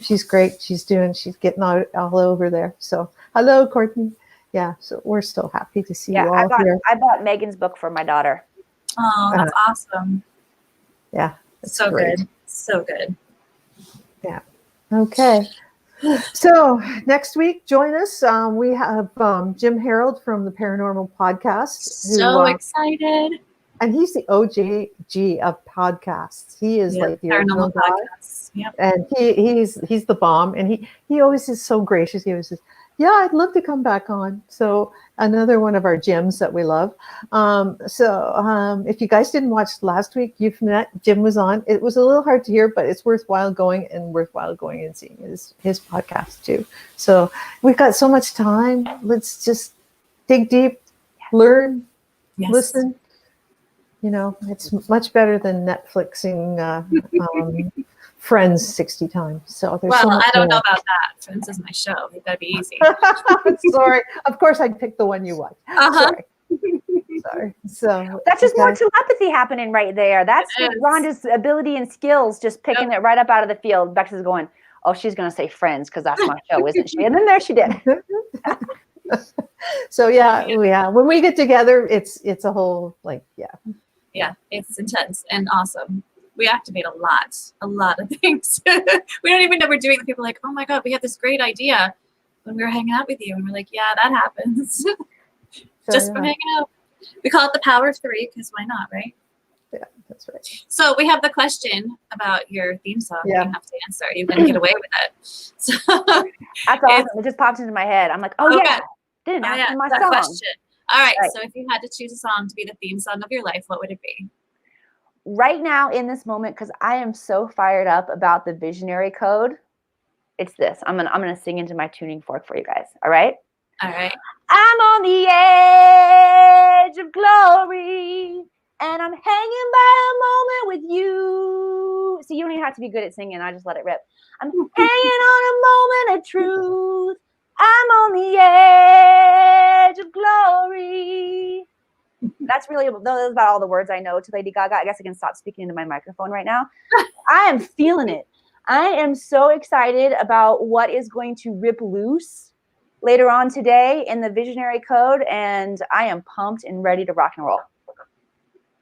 she's great. She's getting all over there. So hello, Courtney. Yeah, so we're so happy to see you all here. I bought Megan's book for my daughter. Oh, that's awesome. Yeah. So great. Good. So good. Yeah. Okay. So next week, join us. We have Jim Harold from the Paranormal Podcast. So excited. And he's the OG of podcasts. He is like the original guy. Yep. And he's the bomb. And he always is so gracious. He always says, yeah, I'd love to come back on. So another one of our gems that we love. If you guys didn't watch last week, you've met, Jim was on. It was a little hard to hear, but it's worthwhile going and seeing his podcast too. So we've got so much time. Let's just dig deep, learn, listen. It's much better than Netflixing Friends 60 times. So there's I don't know about that. Friends is my show. That'd be easy. Sorry. Of course, I'd pick the one you watch. Sorry. So that's just more telepathy happening right there. That's Rhonda's ability and skills, just picking it right up out of the field. Bex is going, oh, she's going to say Friends because that's my show, isn't she? And then there she did. So when we get together, it's a whole Yeah, it's intense and awesome. We activate a lot of things. We don't even know we're doing it. People are like, oh my God, we had this great idea when we were hanging out with you. And we're like, yeah, that happens. Just from hanging out. We call it the power of 3 because why not, right? Yeah, that's right. So we have the question about your theme song. Yeah. You have to answer. You're going to get away with it. So that's awesome. It just popped into my head. I'm like, didn't ask my song. Question. All right. So if you had to choose a song to be the theme song of your life, what would it be? Right now in this moment, because I am so fired up about the visionary code, it's this. I'm gonna sing into my tuning fork for you guys. All right? All right. I'm on the edge of glory. and I'm hanging by a moment with you. See, you don't even have to be good at singing. I just let it rip. I'm hanging on a moment of truth. I'm on the edge of glory. That's about all the words I know to Lady Gaga. I guess I can stop speaking into my microphone right now. I am feeling it. I am so excited about what is going to rip loose later on today in the Visionary Code, and I am pumped and ready to rock and roll.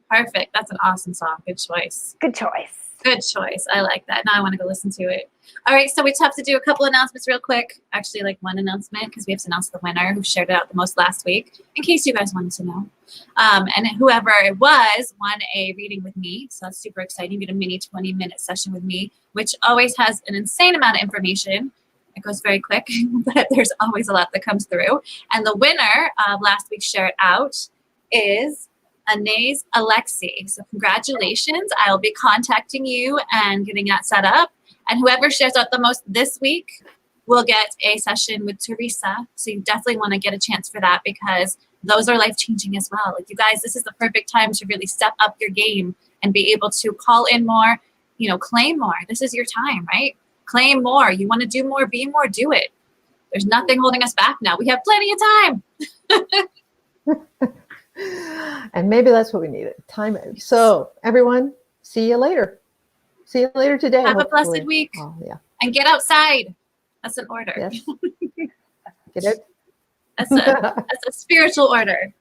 Perfect. That's an awesome song. Good choice. Good choice. Good choice. I like that. Now I want to go listen to it. All right, so we have to do a couple announcements real quick. Actually, like one announcement, because we have to announce the winner who shared it out the most last week, in case you guys wanted to know. And whoever it was won a reading with me, so that's super exciting. You get a mini 20-minute session with me, which always has an insane amount of information. It goes very quick, but there's always a lot that comes through. And the winner of last week's Share It Out is Anais Alexi. So congratulations. I'll be contacting you and getting that set up. And whoever shares out the most this week will get a session with Teresa. So you definitely want to get a chance for that, because those are life-changing as well. Like, you guys, this is the perfect time to really step up your game and be able to call in more, claim more. This is your time, right? Claim more. You want to do more, be more, do it. There's nothing holding us back now. We have plenty of time. And maybe that's what we needed. Time. So everyone, see you later. See you later today. Have hopefully. a blessed week. Oh, yeah. And get outside. That's an order. Yes. Get it? That's a spiritual order.